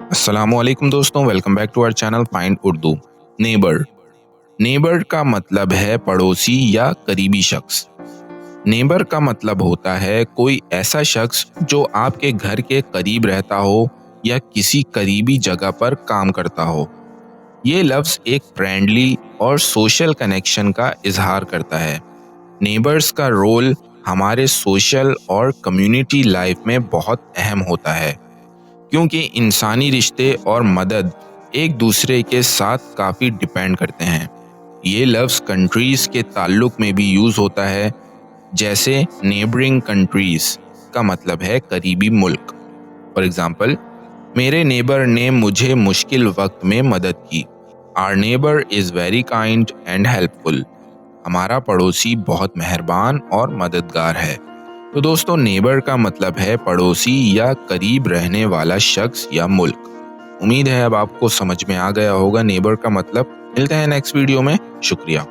अस्सलाम वालेकुम दोस्तों, welcome back to our channel find Urdu. Neighbour neighbour का मतलब है पड़ोसी या करीबी शख्स। नेबर का मतलब होता है कोई ऐसा शख्स जो आपके घर के करीब रहता हो या किसी करीबी जगह पर काम करता हो। ये लफ्ज़ एक फ्रेंडली और सोशल कनेक्शन का इजहार करता है। नेबर्स का रोल हमारे सोशल और कम्युनिटी लाइफ में बहुत अहम होता है, क्योंकि इंसानी रिश्ते और मदद एक दूसरे के साथ काफ़ी डिपेंड करते हैं। ये लफ्ज़ कंट्रीज़ के ताल्लुक में भी यूज़ होता है, जैसे नेबरिंग कंट्रीज़ का मतलब है करीबी मुल्क। फॉर एग्ज़ाम्पल, मेरे नेबर ने मुझे मुश्किल वक्त में मदद की। Our neighbour is very kind and helpful. हमारा पड़ोसी बहुत मेहरबान और मददगार है। तो दोस्तों, नेबर का मतलब है पड़ोसी या करीब रहने वाला शख्स या मुल्क। उम्मीद है अब आपको समझ में आ गया होगा नेबर का मतलब। मिलते हैं नेक्स्ट वीडियो में। शुक्रिया।